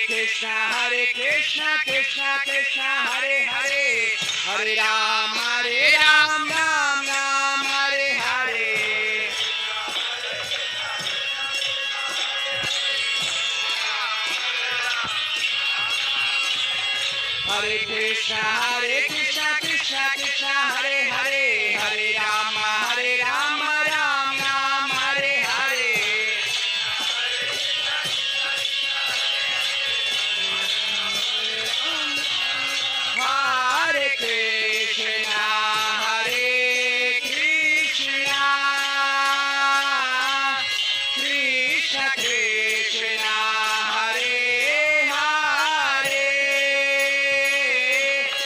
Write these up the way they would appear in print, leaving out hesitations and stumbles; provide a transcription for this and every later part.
Krishna Krishna Krishna Hare Hare Hare Ram Ram Ram Hare Hare Hare Krishna Krishna Krishna Hare Hare Hare Ram Ram Ram Hare Hare Hare Krishna Krishna Krishna Hare Hare Hare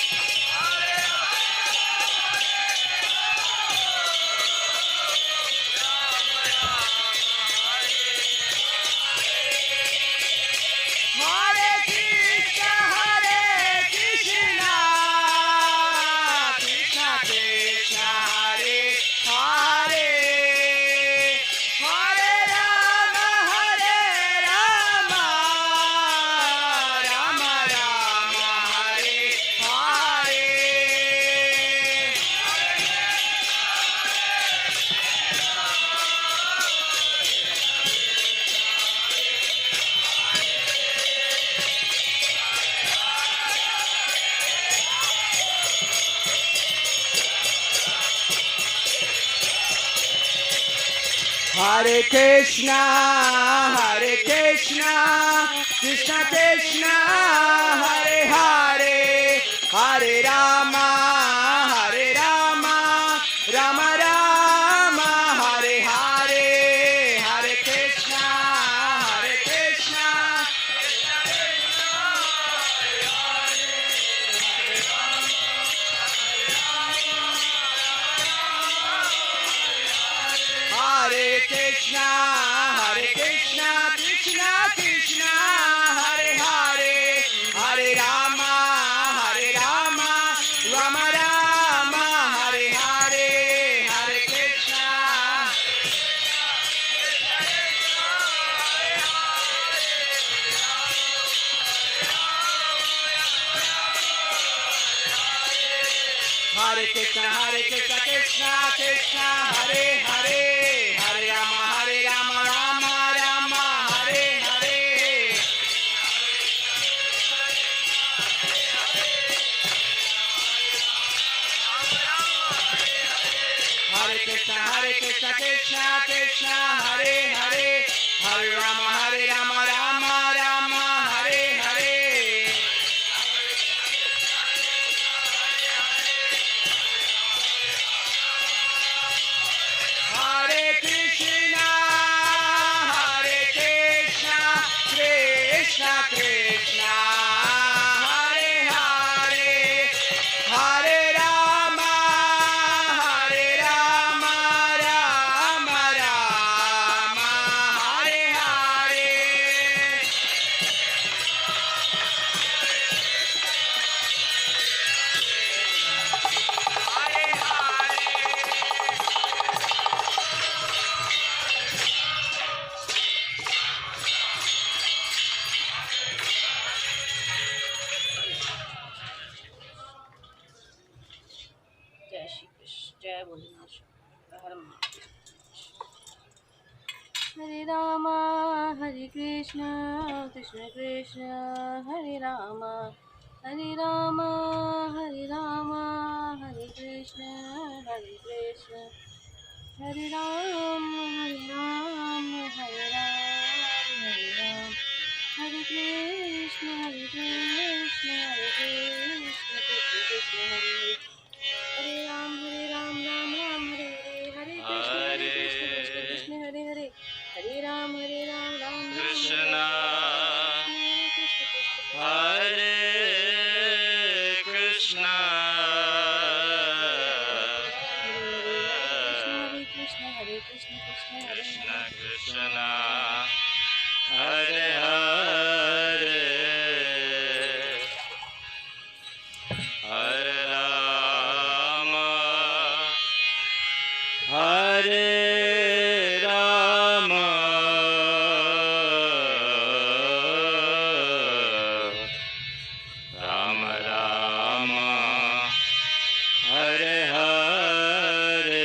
Rama Rama Rama Hare Hare Hare Krishna Krishna Krishna Hare Hare Hare Rama Rama Rama Hare Hare Hare Krishna Krishna Krishna Hare Hare Krishna Krishna Krishna Hare Hare Hare Rama Rama Rama Hare Hare Hare Krishna Krishna Krishna Hare Hare Hare Rama Rama Rama Hare Hare Hare Krishna Hare Krishna Krishna Krishna Hare Hare Hare Rama Rama Rama Hare Hare Hare Krishna Hare Krishna Krishna Krishna Hare Hare Hare Rama Rama Rama Hare Hare Hare Krishna Krishna Krishna Hare Hare Hare Rama Rama Rama Hare Hare Hare Krishna Krishna Krishna Hare Hare Hare Rama Rama Hare Rama, Hare Krishna, Krishna Krishna, Hare Rama, Hare Rama, Hare Rama, Hare Krishna, Hare Krishna, Hare Ram, Hare Ram, Hare Ram, Hare Ram, Hare Krishna, Hare Krishna, Hare Krishna, Krishna Krishna, Hare Hare. Hare Ram, Ram Ram, Hare Hare, Hare Krishna, Krishna Krishna, Hare Hare, Hare Ram, Ram Ram, Krishna, Hare Krishna, Krishna Hare Krishna, Hare Krishna, Hare Krishna, Krishna Krishna Hare Krishna, Hare Hare, Hare Rama, Hare Rama, Rama Rama, Hare Hare.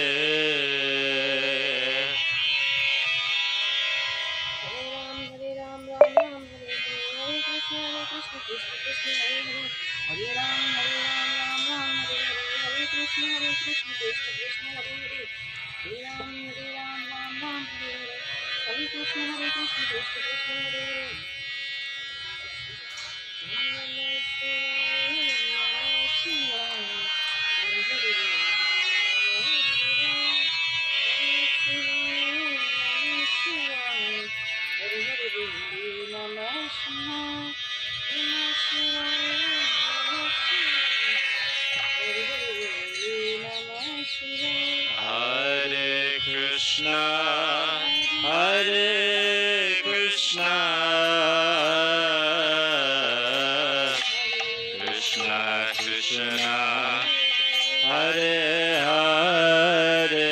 Hare Ram, Ram Ram, Hare Hare, Hare Krishna, Krishna Krishna, Hare Hare, Hare Ram, Ram Ram, Hare Hare, Hare Krishna, Krishna Krishna, Hare Hare, Hare Ram, Ram Ram, Hare Hare, Hare Krishna, Krishna Krishna, Hare Hare. Namah Shivaya, Namah Shivaya, Hare Hare, Hare Hare, Namah Shivaya, Namah Shivaya, Hare Hare, Namah Shivaya, Namah Shivaya, Namah Shivaya, Hare Hare, Namah Shivaya. Hare Krishna, Hare Krishna, Krishna Krishna, Hare Hare,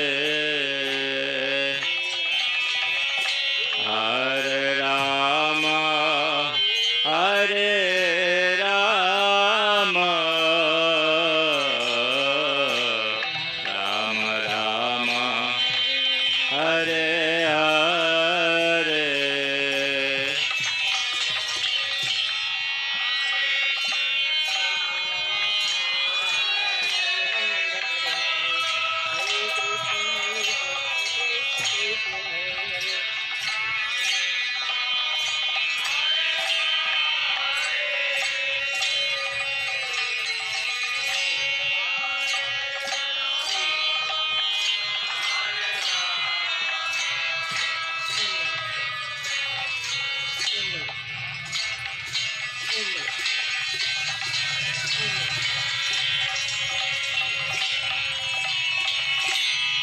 Hare Rama, Hare Rama, Rama Rama, Hare Hare.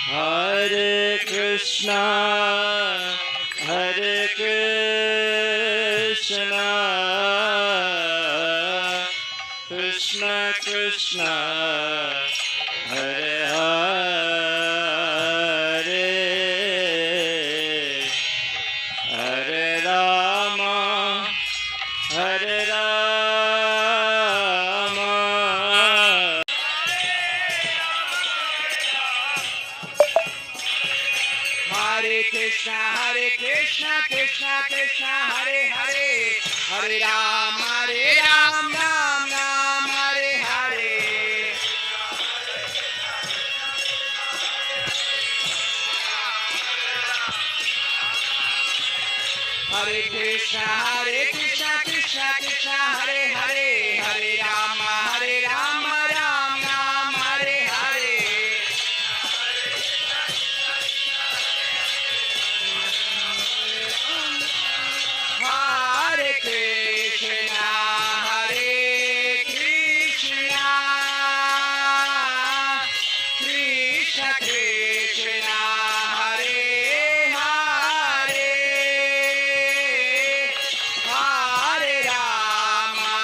Hare Krishna, Hare Krishna, Krishna Krishna, Hare Hare, Hare Rama, Hare Rama. Hare Krishna, Krishna Krishna, Hare Hare, Hare Ram, Ram Ram, Hare Hare. Hare Krishna, Krishna Krishna, Hare Hare, Hare Ram, Ram Ram, Hare Hare. Hare Krishna, Krishna Krishna, Hare Hare, Hare Rama,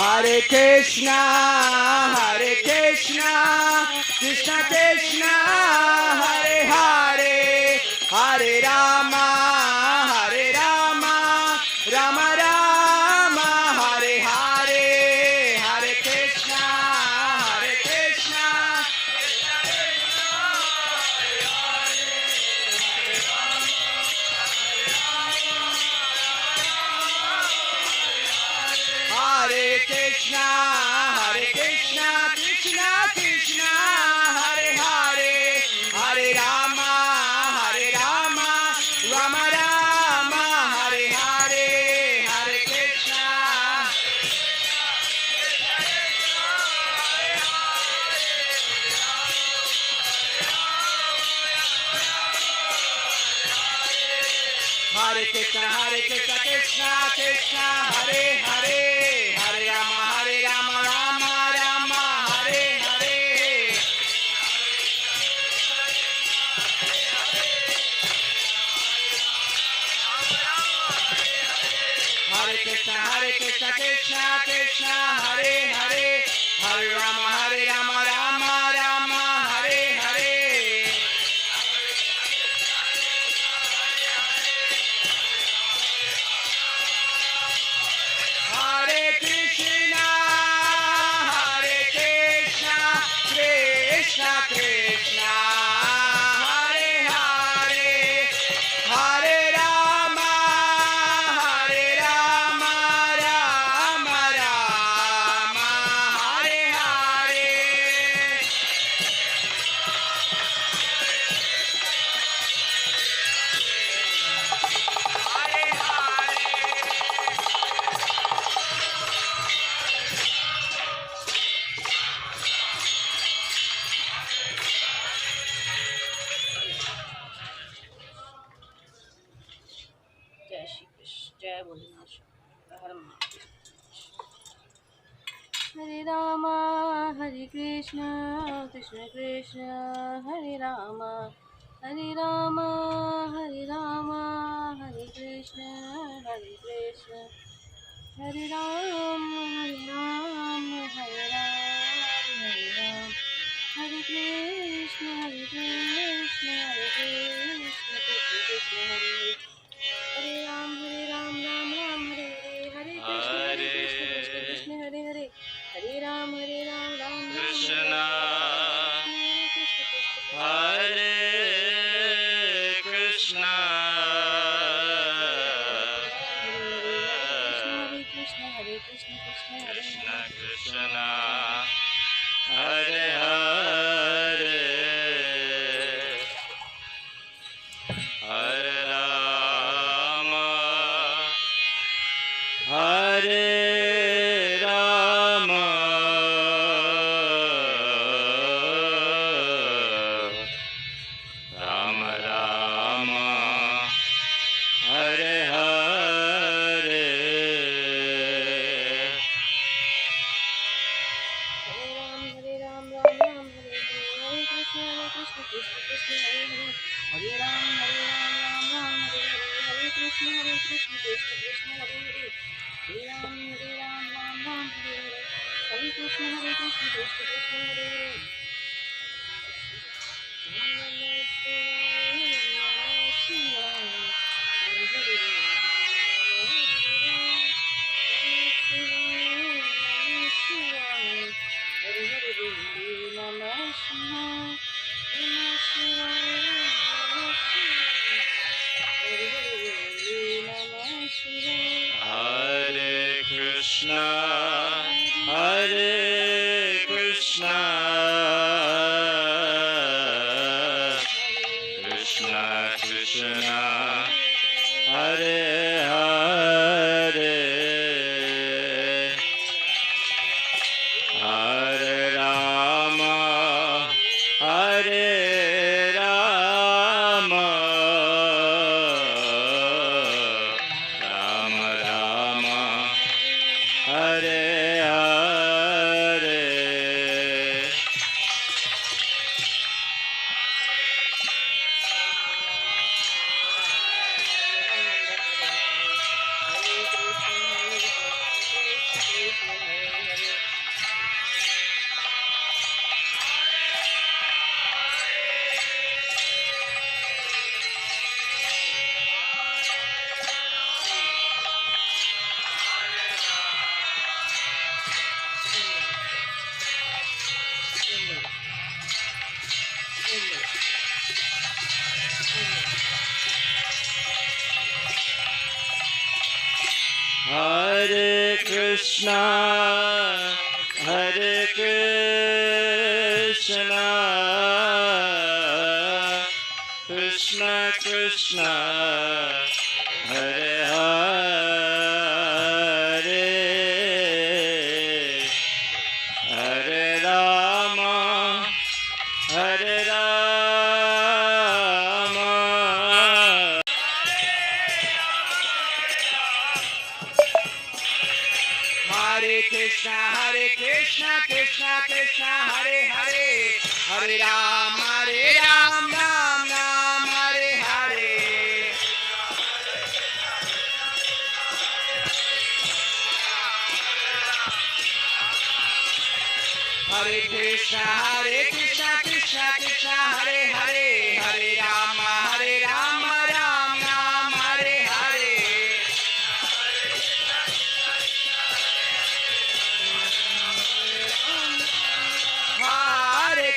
Hare Krishna, Krishna Krishna, Hare Hare, Hare Rama, Rama Rama, Hare Hare, Hare Krishna, Hare Krishna, Krishna Krishna, Hare Hare, Hare Rama, Rama Rama, Hare Hare, Hare Krishna. Hare Krishna, Krishna Krishna, Hare Hare, Hare Rama, Rama Rama, Hare Hare. Hare Krishna, Krishna Krishna, Hare Hare, Hare Rama, Rama Rama, Hare Hare. Hare Krishna, Krishna Krishna, Hare Hare, Hare Rama, Rama Rama, Hare Hare. Hare Hare. जय श्री कृष्ण, जय भोलेनाथ, हर महादेव। हरे रामा हरे कृष्ण कृष्ण हरे रामा, हरे रामा हरे कृष्ण हरे राम हरे राम हरे राम, हरे कृष्ण कृष्ण कृष्ण कृष्ण हरे हरे राम राम राम हरे हरे, हरे कृष्ण कृष्ण हरे हरे, हरे Ram Ram Krishna, हरे Krishna, Krishna हरे Krishna Krishna Krishna, Hare Hare, Hare Rama, Hare Rama, Rama Rama, Hare Hare. हरे राम राम राम हरे हरे, हरे कृष्ण कृष्ण कृष्ण हरे हरे, हरे राम राम राम हरे हरे, हरे कृष्ण कृष्ण कृष्ण हरे हरे, हरे राम राम राम हरे हरे, हरे कृष्ण कृष्ण कृष्ण हरे हरे। नमः शिवाय, नमः शिवाय, हरे हरे नमः शिवाय, नमः शिवाय। Hare Krishna, Krishna Krishna, Hare Hare, Hare Rama, Rama Rama, Hare Krishna, Hare Krishna, Krishna Krishna, Hare Hare, Hare Rama, Hare Rama. Hare Krishna, Krishna Krishna, Hare Hare, Hare Ram, Ram Ram, Hare Hare. Hare Krishna, Krishna Krishna, Hare Hare, Hare Ram, Ram Ram, Hare Hare. Hare Krishna, Krishna Krishna, Hare Hare, Hare Rama, Rama Rama, Hare Hare, Hare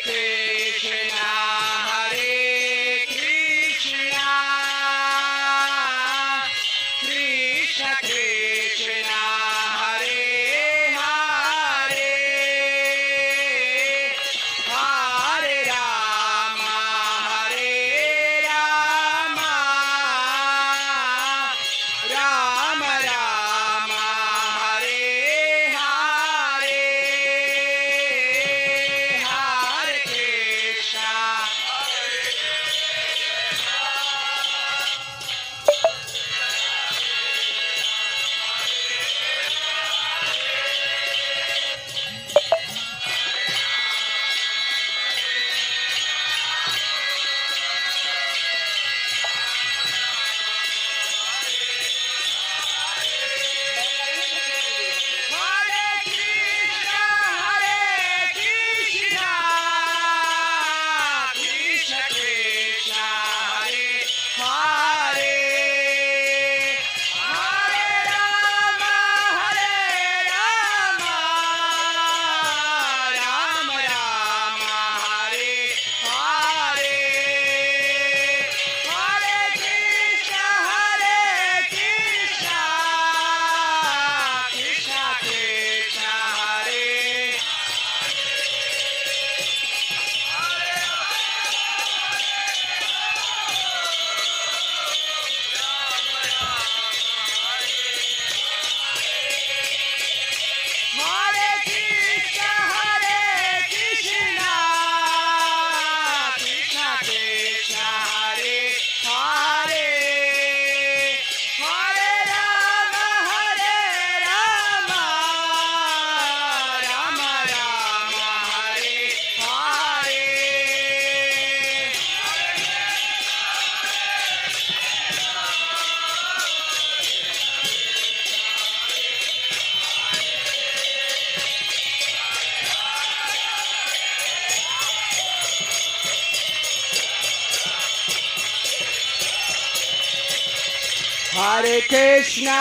Krishna.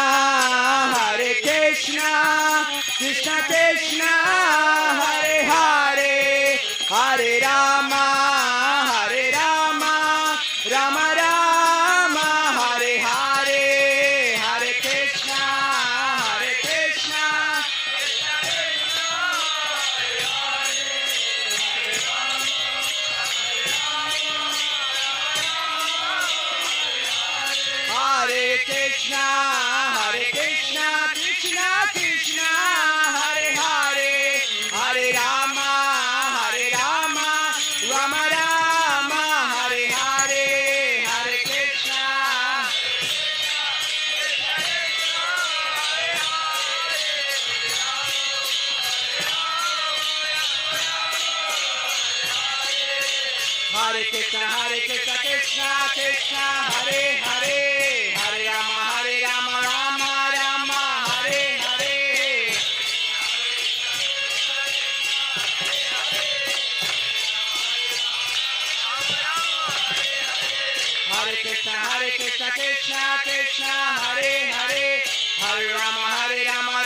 Hare Krishna, Krishna Krishna, Hare Hare, Hare Rama, Rama Rama, Hare Hare, Hare Krishna, Krishna Krishna, Hare. Hare Krishna, Krishna Krishna, Hare Hare, Hare Rama, Rama Rama, Hare Hare. Hare Krishna, Krishna Krishna, Hare Hare, Hare Rama, Rama Rama, Hare Hare, Hare Krishna, Krishna. Hare Krishna, Krishna Krishna, Hare Hare, Hare Rama, Rama Rama, Hare Hare, Hare Krishna. Hare Krishna, Krishna Krishna, Hare Hare, Hare Rama, Rama Rama, Hare Hare. Hare Krishna, Krishna Krishna, Hare Hare, Hare Rama, Rama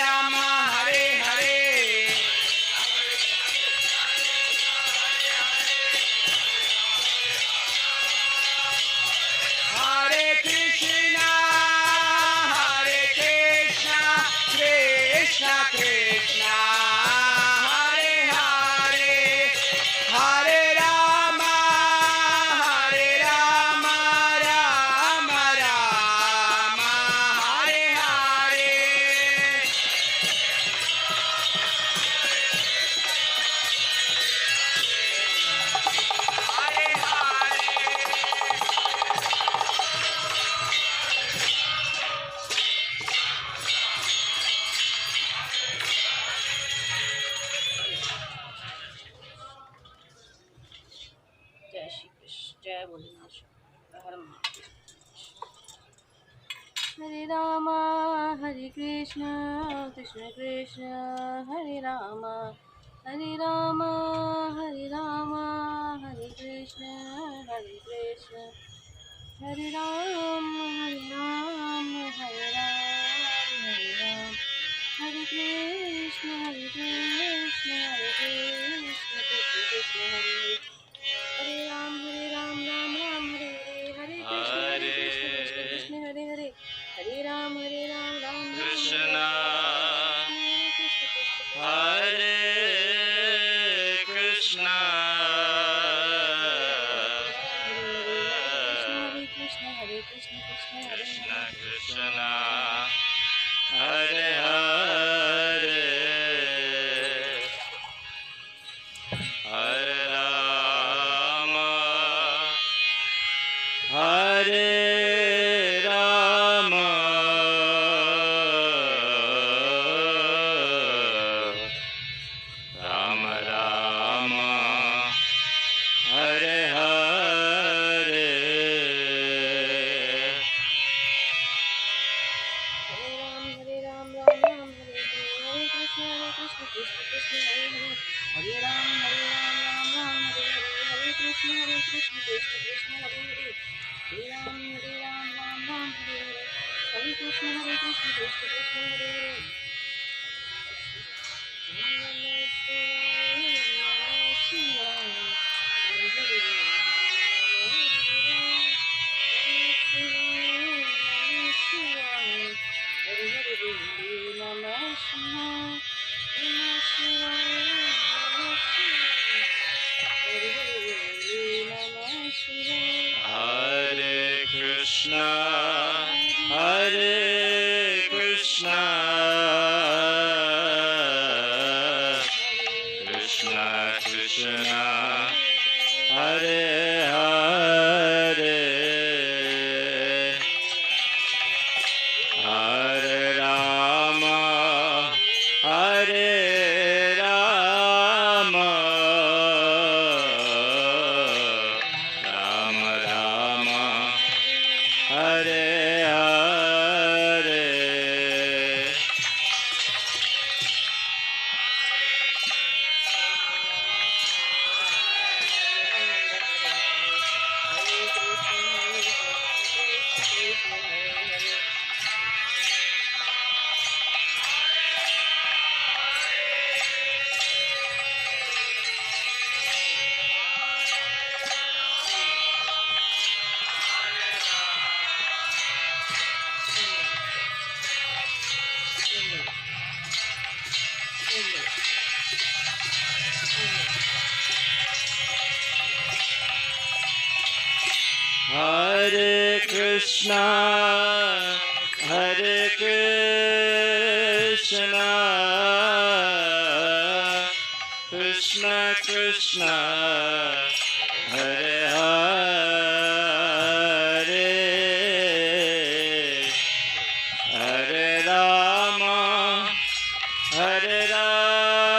Rama, Hare Hare. Hare Krishna, Krishna જય ભોલેનાથ હર મહાદેવ હરે રામ હરે કૃષ્ણ કૃષ્ણ કૃષ્ણ હરે રામ હરે રામ હરે રામ હરે કૃષ્ણ હરે કૃષ્ણ હરે રામ હરે રામ હરે રામ હરે રામ હરે કૃષ્ણ હરે કૃષ્ણ હરે કૃષ્ણ કૃષ્ણ કૃષ્ણ હરે હરે રામ રામ રામ હરે હરે હરે કૃષ્ણ કૃષ્ણ કૃષ્ણ હરે હરે હરે રામ રામ કૃષ્ણ કૃષ્ણ કૃષ્ણ હરે કૃષ્ણ હરે કૃષ્ણ હરે કૃષ્ણ કૃષ્ણ હરે કૃષ્ણ હરે કૃષ્ણ હરે હરે હરે રામ હરે રામ રામ રામ હરે હરે હરે રામ રામ હરે હરે કૃષ્ણ કૃષ્ણ કૃષ્ણ હરે હરે હરે રામ રામ હરે હરે કૃષ્ણ કૃષ્ણ કૃષ્ણ હરે હરે હરે રામ રામ હરે હરે કૃષ્ણ કૃષ્ણ કૃષ્ણ હરે હરે Hare Krishna, Hare Krishna, Krishna Krishna, Hare Hare, Hare Rama, Hare Rama, Rama Rama, Hare Hare. Hare Krishna, Hare Krishna, Krishna Krishna, Hare Hare, Hare Rama, Hare Rama.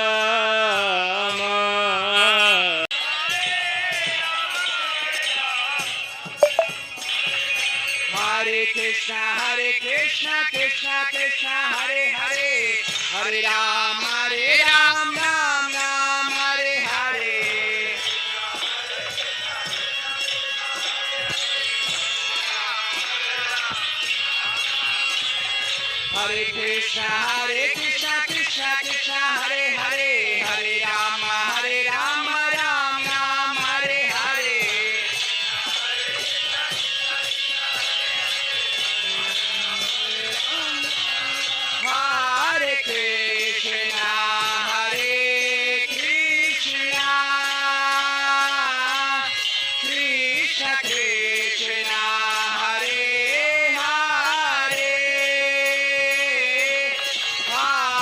Hare Krishna, Krishna Krishna, Hare Hare, Hare Ram, Ram Ram, Hare Hare. Hare Krishna, Krishna Krishna, Hare Hare, Hare Ram, Ram Ram, Hare Hare. Hare Krishna, Krishna Krishna, Hare Hare, Hare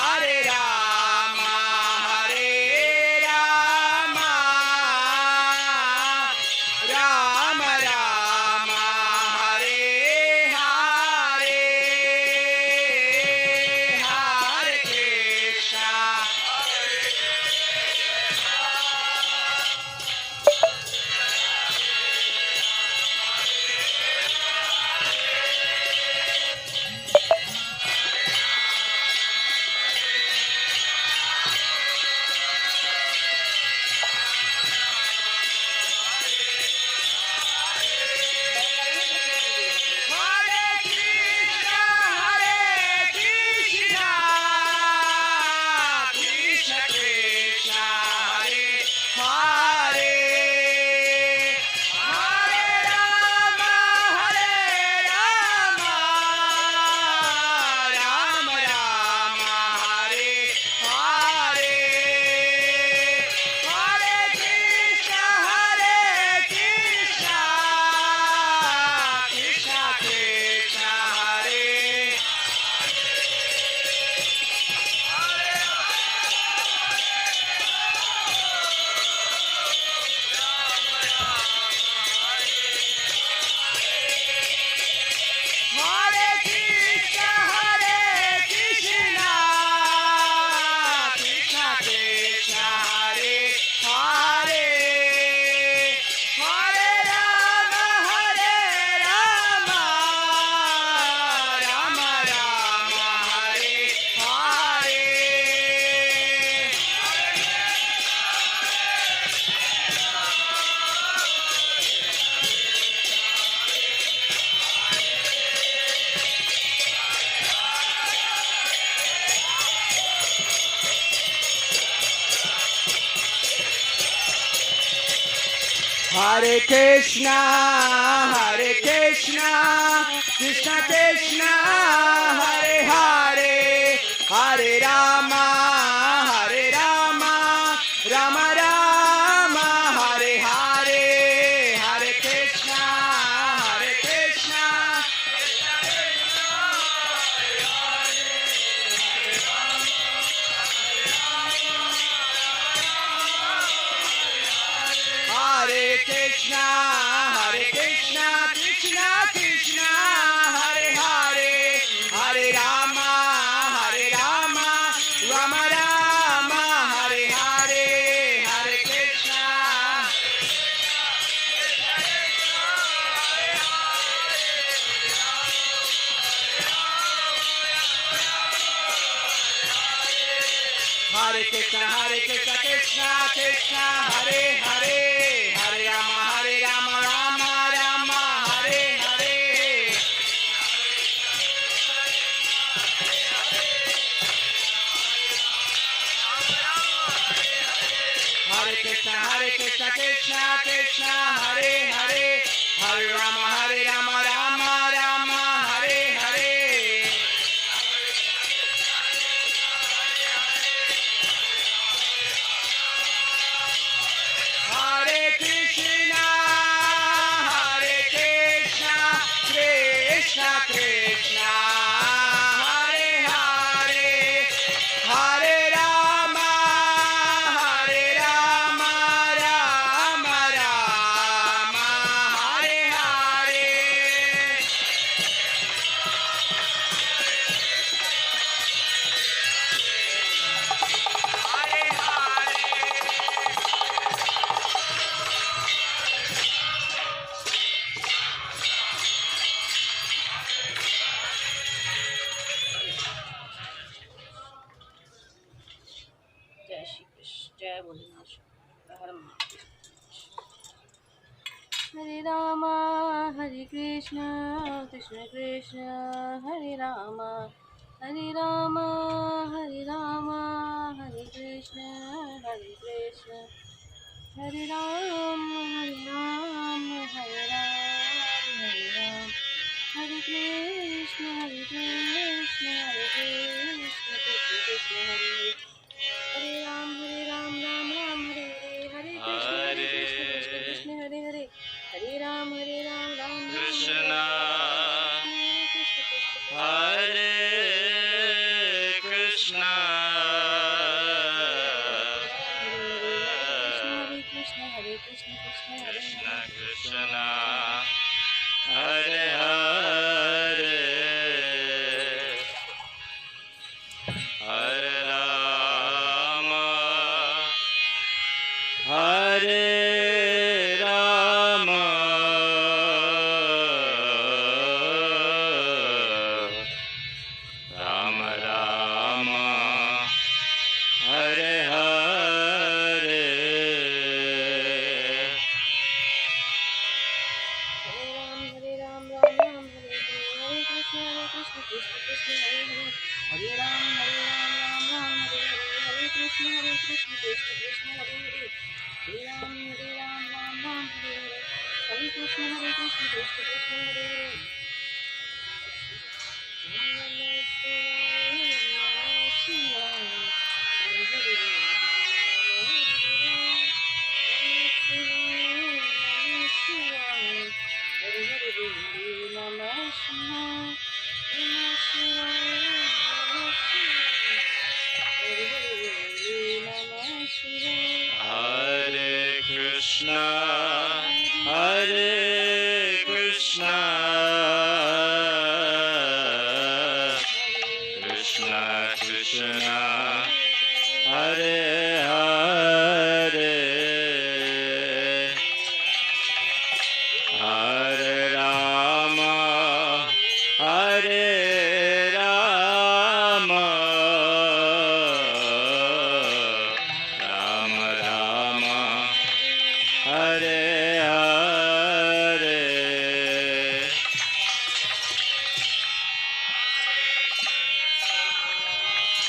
Hare Krishna, Hare Krishna, Krishna Krishna, Hare Hare, Hare Rama, Hare Rama, Rama Rama, Hare Hare, Hare Krishna, Hare Krishna. Hare Krishna, Hare Krishna, Krishna Krishna, Hare Hare, Hare Rama, Hare Rama, Rama Rama, Hare Hare, Hare Krishna. Hare Krishna, Krishna Krishna, Hare Hare, Hare Rama, Rama Rama, Hare Hare. Hare Krishna, Krishna Krishna, Hare Hare, Hare Rama, Rama Rama, Hare Hare. Hare Krishna, Krishna Krishna, Hare Hare, Hare Rama, Rama Rama, Hare Hare. Hare Hare. जय श्री कृष्ण, जय भोलेनाथ, हर महादेव। हरे राम, हरे कृष्ण, कृष्ण कृष्ण, हरे राम, हरे राम, हरे राम, हरे कृष्ण, हरे कृष्ण, हरे राम, हरे राम, हरे राम, हरे राम, हरे कृष्ण, हरे कृष्ण, हरे कृष्ण, कृष्ण कृष्ण, हरे हरे राम, राम राम, हरे हरे, हरे कृष्ण कृष्ण कृष्ण हरे हरे, हरे Ram, Ram Ram, Krishna, हरे Krishna Krishna Hare Krishna, हरे कृष्ण हरे कृष्ण कृष्ण हरे Krishna हरे, Krishna, Hare Hare, Hare Rama, Hare Rama, Rama Rama, Hare Hare. हरे राम राम राम, हरे हरे, हरे कृष्ण कृष्ण कृष्ण हरे हरे, हरे राम राम राम, हरे हरे, हरे कृष्ण कृष्ण कृष्ण हरे हरे, हरे राम राम राम, हरे हरे, हरे कृष्ण कृष्ण कृष्ण हरे हरे। नमः शिवाय, नमः शिवाय, हरे हरे नमः शिवाय, हरे हरे नमः शिवाय, नमः शिवाय, नमः शिवाय, हरे हरे नमः शिवाय। Hare Krishna, Hare Krishna, Krishna Krishna, Hare Hare, Hare Rama, Hare Rama, Rama Rama, Hare Hare.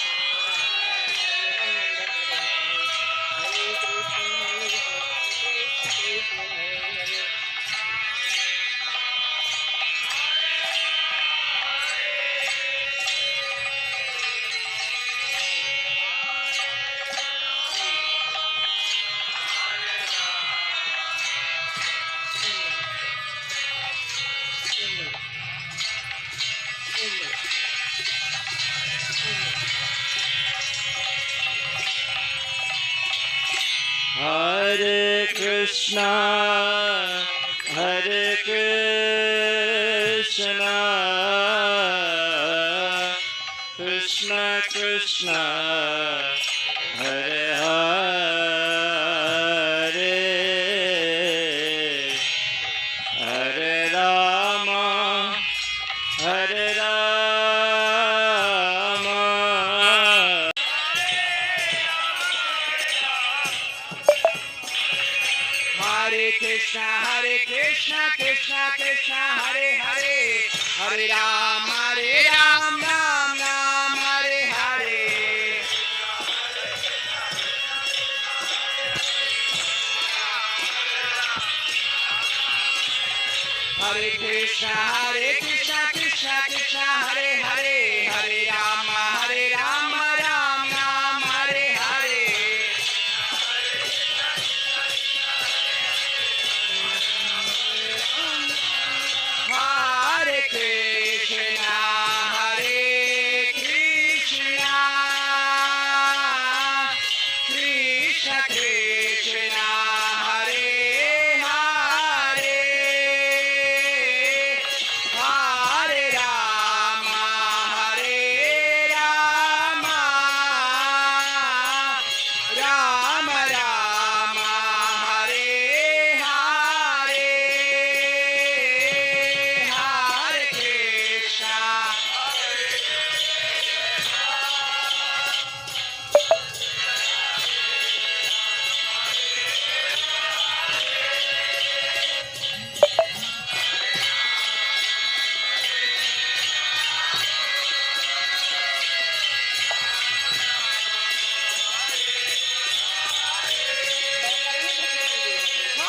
Hare Krishna, Hare Krishna, Krishna Krishna, Hare Hare Krishna, Hare Krishna, Krishna Krishna, Hare Hare, Hare Rama, Hare Rama. Hare Krishna, Krishna Krishna, Hare Hare, Hare Ram, Ram Ram, Hare Hare. Hare Krishna, Krishna Krishna, Hare Hare, Hare Ram, Ram Ram, Hare Hare. Hare Krishna, Krishna Krishna, Hare Hare, Hare Rama, Rama Rama,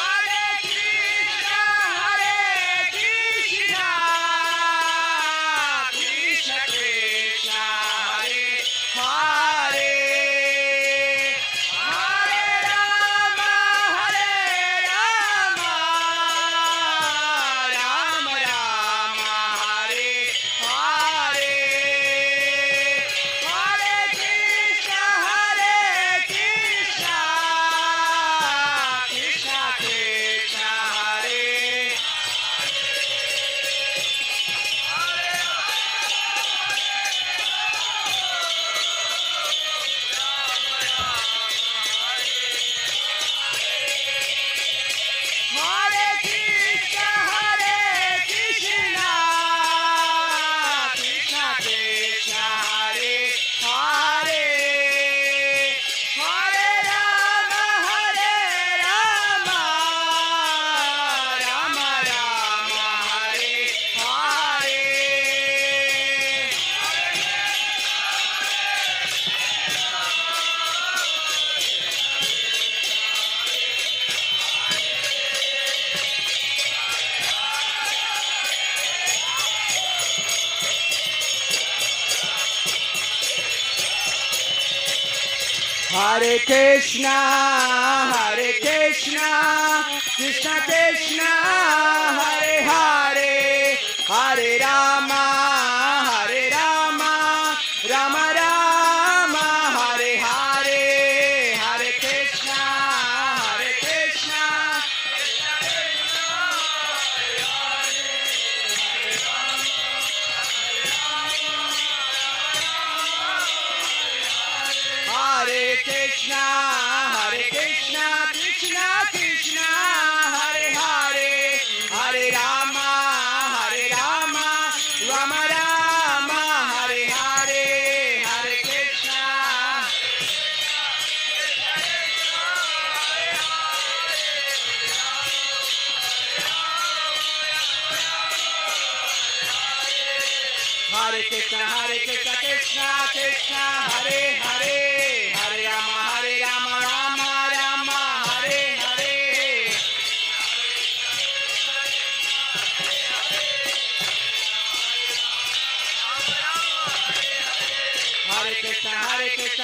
Hare Hare, Hare Krishna. Hare Krishna, Krishna Krishna, Hare Hare, Hare Rama, Rama Rama, Hare Hare, Hare Krishna, Krishna Krishna, Hare. Hare Krishna, Krishna Krishna, Hare Hare, Hare Rama, Rama Rama, Hare Hare. Hare Krishna, Krishna Krishna, Hare Hare, Hare Rama, Rama Rama, Hare Hare, Hare Krishna, Krishna. Hare Krishna, Krishna Krishna, Hare Hare, Hare Rama, Rama Rama, Hare Hare, Hare Krishna. Hare Krishna, Krishna Krishna, Hare Hare, Hare Rama, Rama Rama, Hare Hare. Hare Krishna,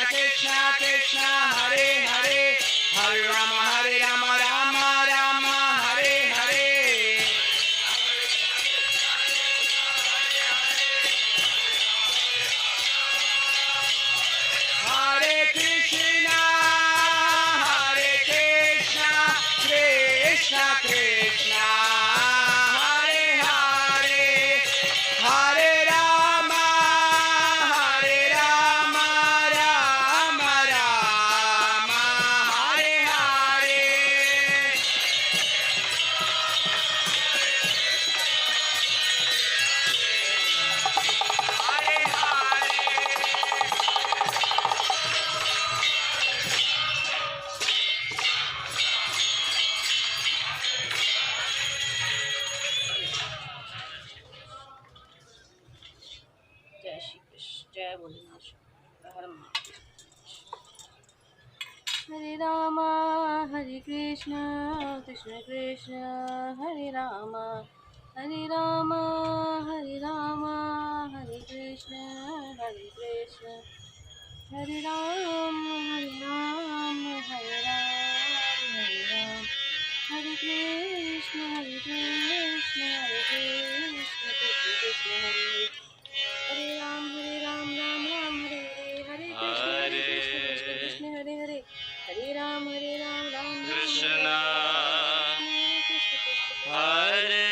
Krishna Krishna, Hare Hare, Hare Rama, Rama Rama, Hare Hare. Hare Krishna, Krishna जय भोलेनाथ हर महादेव हरे राम हरे कृष्ण कृष्ण कृष्ण हरे राम हरे राम हरे राम हरे कृष्ण हरे कृष्ण हरे राम हरे राम हरे राम हरे राम हरे कृष्ण हरे कृष्ण हरे Krishna Krishna Krishna Hare Hare Ram Ram Ram Hare Hare Hare Krishna Krishna Krishna Hare Hare Hare Ram Ram Krishna Krishna Krishna Hare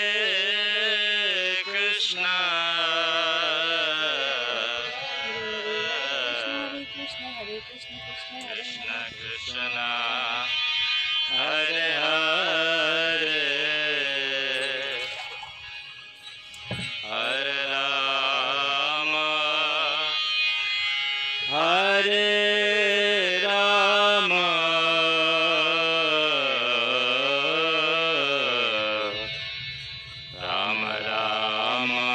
Krishna हरे कृष्ण हरे कृष्ण कृष्ण हरे Krishna हरे Krishna Hare Hare Hare Rama Hare Rama Rama Rama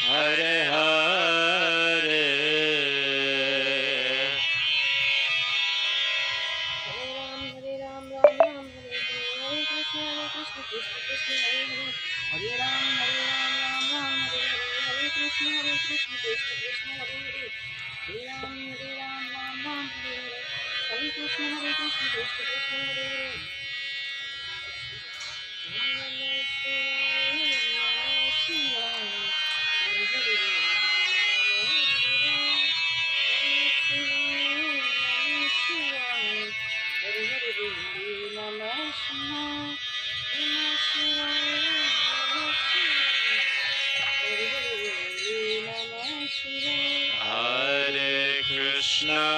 Hare Hare हरे राम हरे हरे कृष्ण कृष्ण कृष्ण हरे हरे हरे राम राम हरे हरे कृष्ण कृष्ण कृष्ण हरे हरे हरे राम राम हरे हरे कृष्ण कृष्ण कृष्ण हरे हरे नमः शिवाय नमः शिवाय हरे हरे नमः शिवाय हरे हरे नमः शिवाय नमः शिवाय नमः शिवाय हरे हरे नमः शिवाय Hare Krishna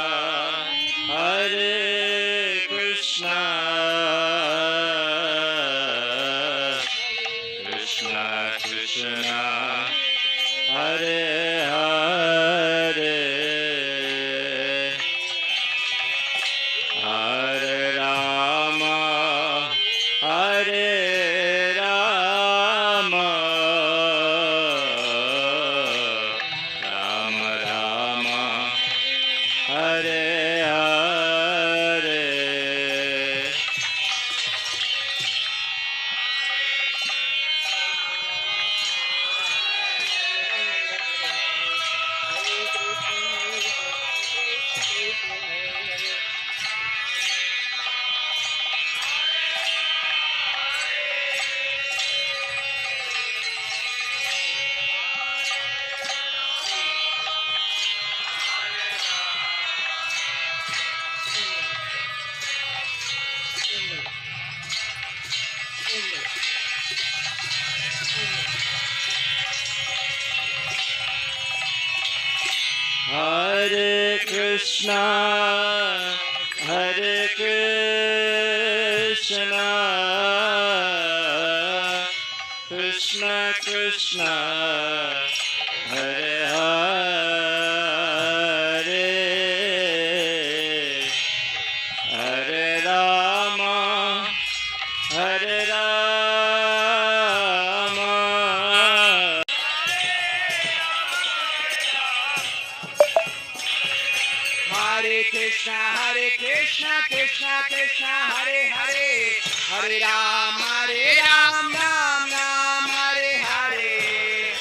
Hare Krishna Krishna Krishna Hare Hare Hare Rama Hare Rama Rama Rama Hare Hare Hare Krishna Hare Krishna Krishna Krishna Hare Hare Hare Rama Hare Rama Hare Krishna Krishna Krishna Hare Hare Hare Ram Ram Ram Hare Hare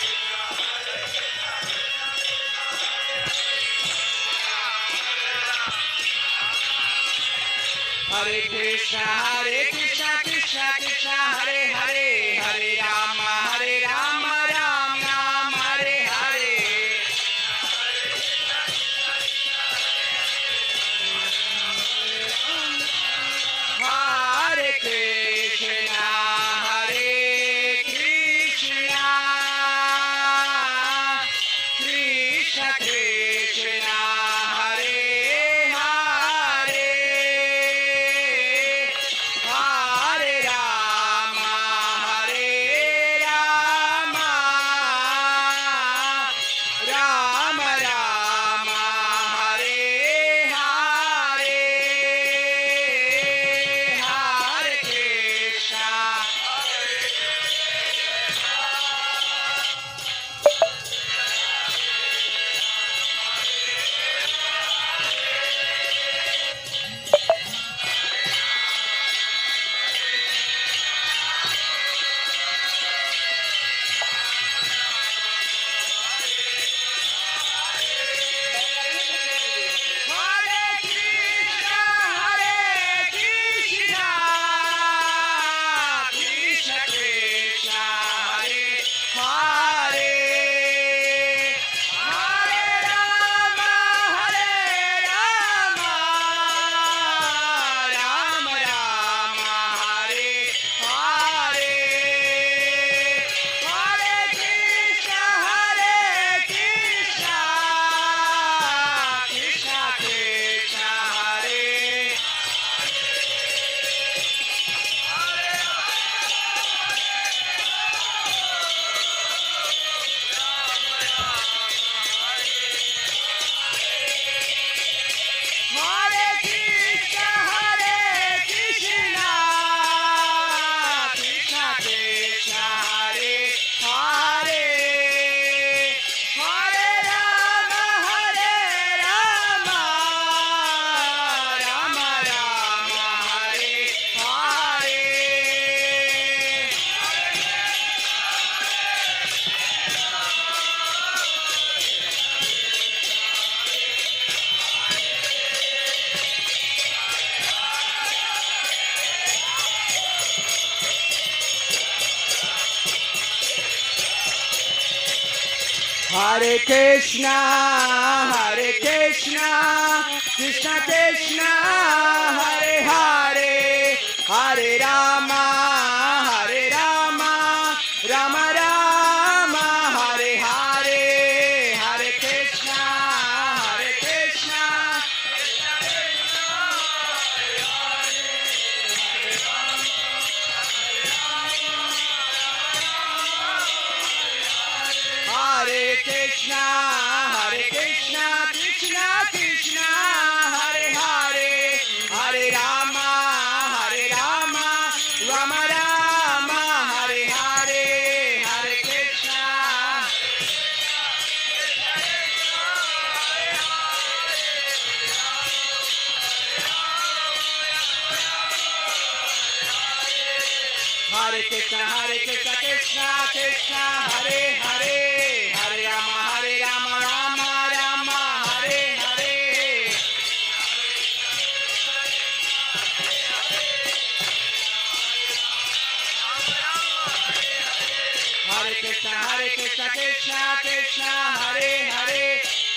Hare Krishna Krishna Krishna Hare Hare Hare Ram Ram Ram Hare Hare Hare Krishna Hare Krishna, Krishna Krishna, Hare Hare, Hare Rama, Rama Rama, Hare Hare, Hare Krishna, Krishna. Hare Krishna, Krishna Krishna, Hare Hare, Hare Rama, Rama Rama, Hare Hare, Hare Krishna. Hare Krishna, Krishna Krishna, Hare Hare, Hare Rama, Rama Rama, Hare Hare. Hare Krishna, Krishna Krishna, Hare Hare, Hare Rama, Rama Rama, Hare Hare. Hare Krishna, Krishna Krishna, Hare Hare,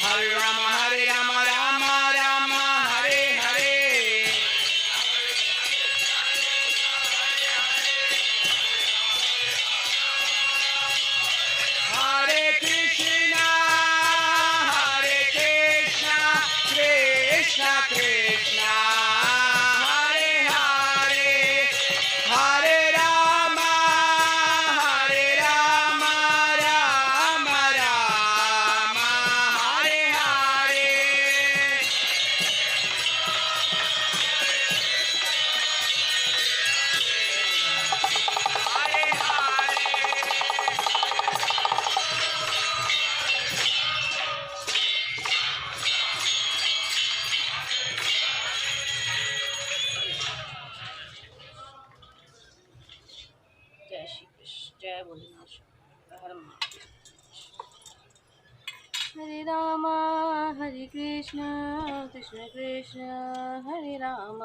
Hare Rama, Rama Rama, Hare Hare. Hare Hare. જય શ્રી કૃષ્ણ, જય ભોલેનાથ, હર મહાદેવ. હરે રામ, હરે કૃષ્ણ, કૃષ્ણ કૃષ્ણ, હરે રામ,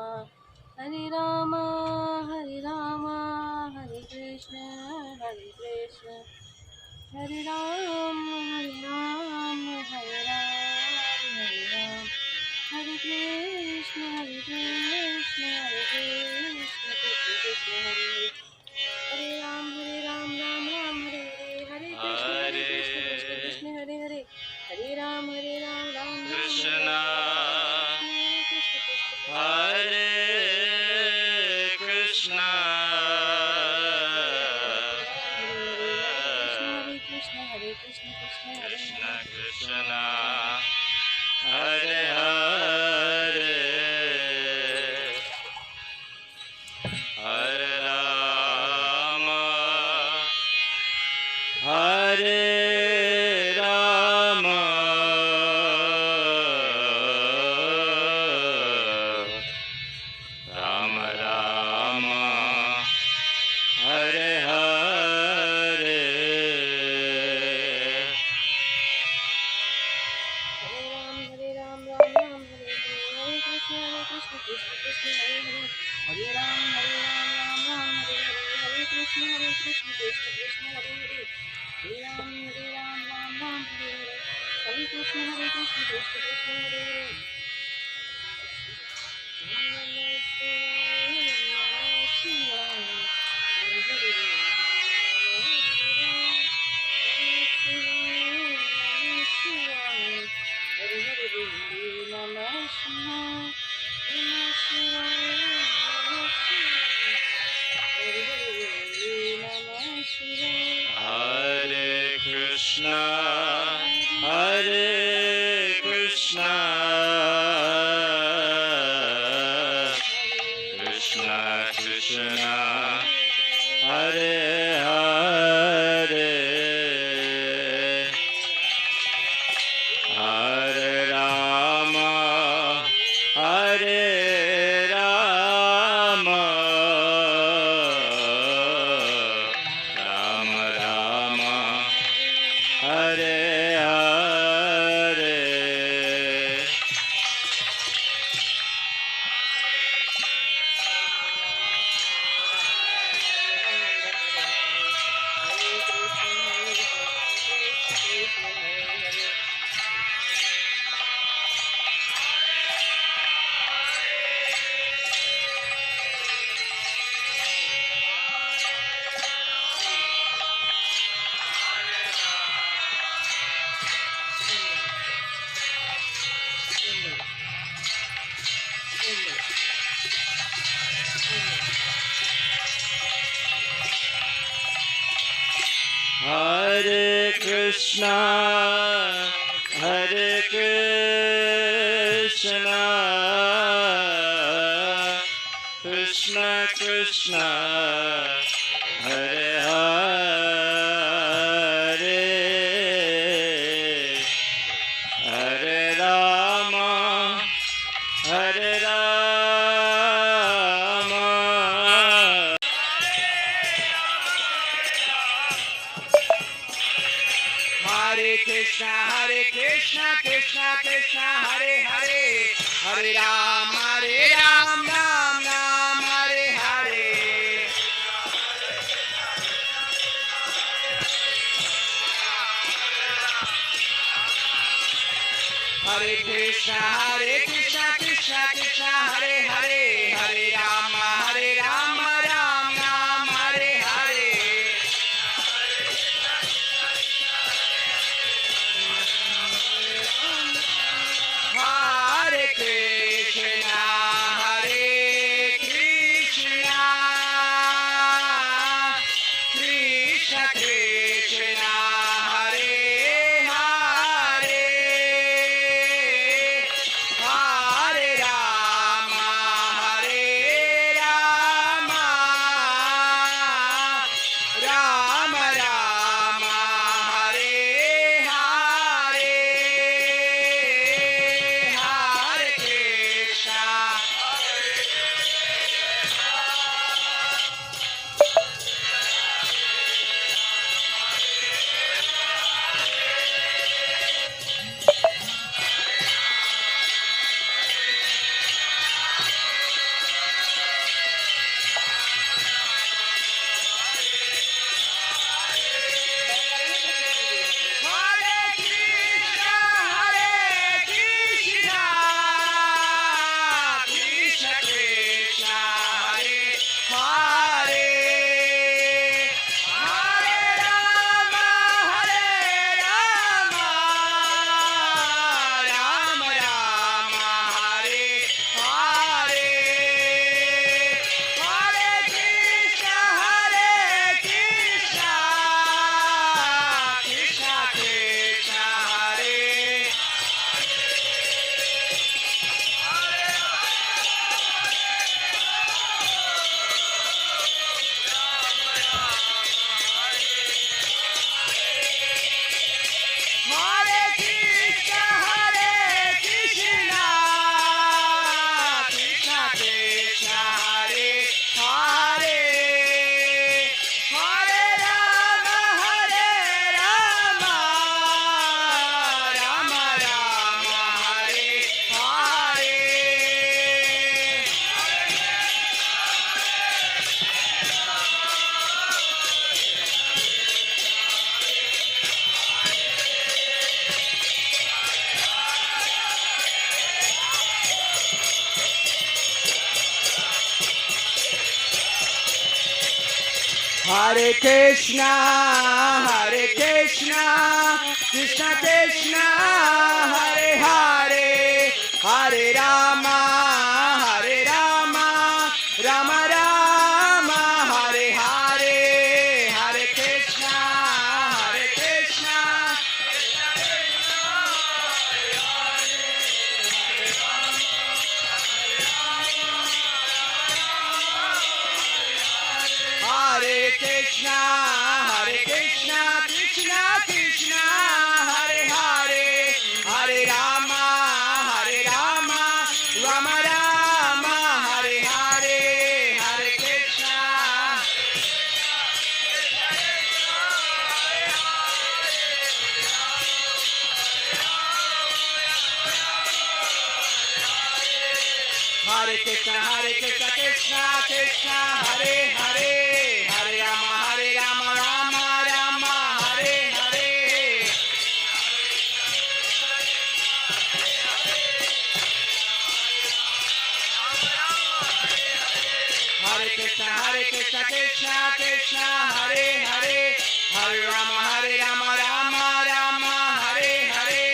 હરે રામ, હરે રામ, હરે કૃષ્ણ, હરે કૃષ્ણ, હરે રામ, હરે રામ, હરે રામ, હરે રામ, હરે કૃષ્ણ, હરે કૃષ્ણ, હરે કૃષ્ણ, કૃષ્ણ કૃષ્ણ, હરે હરે રામ, રામ રામ, હરે હરે, હરે કૃષ્ણ, કૃષ્ણ કૃષ્ણ, હરે હરે, હરે Ram, Ram Ram, Krishna, Krishna Krishna, Hare Krishna, હરે કૃષ્ણ, હરે કૃષ્ણ, કૃષ્ણ હરે Krishna હરે, Krishna, Hare Hare, Hare Rama, Hare Rama, Rama Rama, Hare Hare. હરે રામ, રામ રામ, હરે હરે, હરે કૃષ્ણ, કૃષ્ણ કૃષ્ણ, હરે હરે, હરે રામ, રામ રામ, હરે હરે, હરે કૃષ્ણ, કૃષ્ણ કૃષ્ણ, હરે હરે, હરે રામ, રામ રામ, હરે હરે, હરે કૃષ્ણ, કૃષ્ણ કૃષ્ણ, હરે હરે. Hare Krishna, Hare Krishna, Krishna Krishna, Hare Hare, Hare Rama, Hare Rama, Rama Rama, Hare Hare. Hare Krishna, Hare Krishna, Krishna Krishna, Hare Hare, Hare Rama, Hare Rama. Hare Krishna, Krishna Krishna, Hare Hare, Hare Ram, Ram Ram, Hare Hare. Hare Krishna, Krishna Krishna, Hare Hare, Hare Ram, Ram Ram, Hare Hare. Hare Krishna, Krishna Krishna, Hare Hare, Hare Rama, Rama Rama, Hare Hare, Hare Krishna. Hare Krishna, Krishna Krishna, Hare Hare, Hare Rama, Rama Rama, Hare Hare, Hare Krishna, Krishna Krishna, Hare. Hare Krishna, Krishna Krishna, Hare Hare, Hare Rama, Rama Rama, Hare Hare. Hare Krishna, Krishna Krishna, Hare Hare, Hare Rama, Rama Rama, Hare Hare, Hare Krishna, Krishna. Hare Krishna, Krishna Krishna, Hare Hare, Hare Rama, Rama Rama, Hare Hare, Hare Krishna. Hare Krishna, Krishna Krishna, Hare Hare, Hare Rama, Rama Rama, Hare Hare. Hare Krishna, Krishna Krishna, Hare Hare, Hare Rama, Rama Rama, Hare Hare.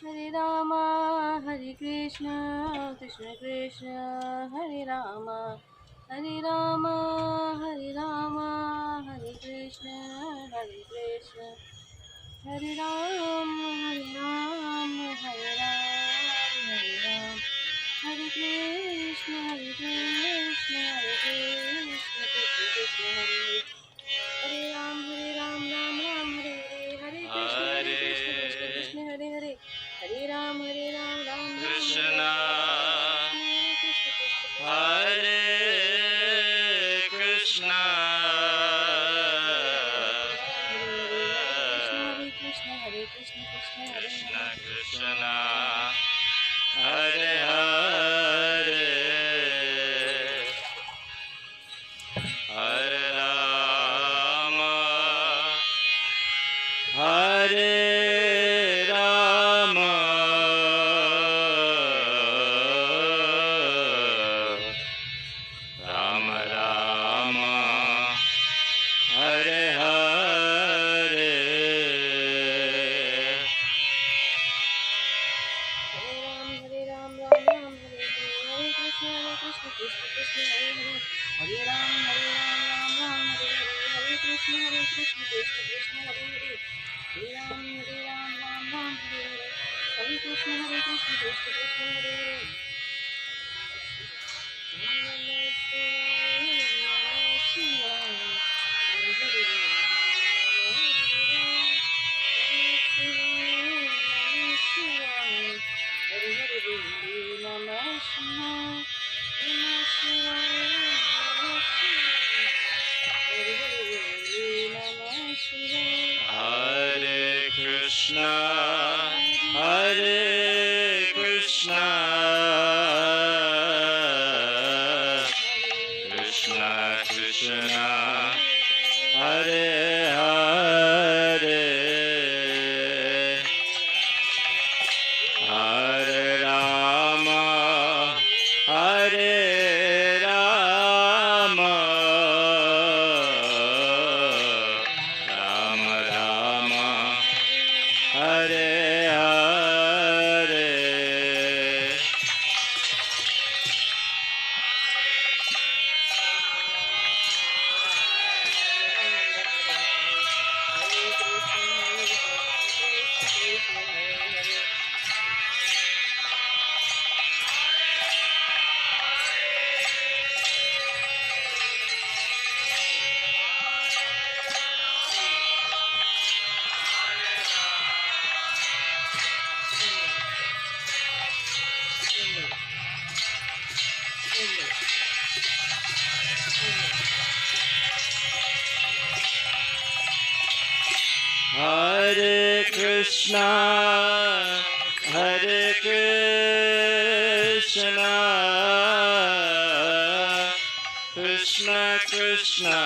Hare Rama, Hare Krishna, Krishna Krishna, Hare Rama, Hare Rama, Hare Rama, Hare Krishna, Hare Krishna, Hare Ram, Hare Ram, Hare Ram, Hare Ram, Hare Krishna, Hare Krishna, Hare Krishna, Krishna Krishna, Hare Ram, Hare Ram, Ram Ram, Hare Hare, Hare Krishna, Hare Krishna, Krishna Krishna, Hare Hare, Hare Ram, Ram Ram, Hare Krishna, Hare Krishna, Krishna Krishna, Hare Krishna, Hare Krishna, Hare Krishna, Krishna Hare Krishna Hare. Krishna, Hare Hare, Hare Rama, Hare Rama, Rama Rama, Hare Hare. Hare Ram, Ram Ram, Hare Hare, Hare Krishna, Krishna Krishna, Hare Hare, Hare Ram, Ram Ram, Hare Hare, Hare Krishna, Krishna Krishna, Hare Hare, Hare Ram, Ram Ram, Hare Hare, Hare Krishna, Krishna Krishna, Hare Hare. Namah Shivaya, Namah Shivaya, Hare Hare, Hare Ram, Namah Shivaya, Namah Shivaya, Hare Hare, Namah Shivaya, Namah Shivaya, Namah Shivaya, Hare Hare, Namah Shivaya. Hare Krishna, Hare Krishna, Krishna Krishna, Hare Hare, Hare Rama, Hare Rama, Rama Rama, Hare Hare. Hare Krishna, Hare Krishna, Krishna Krishna,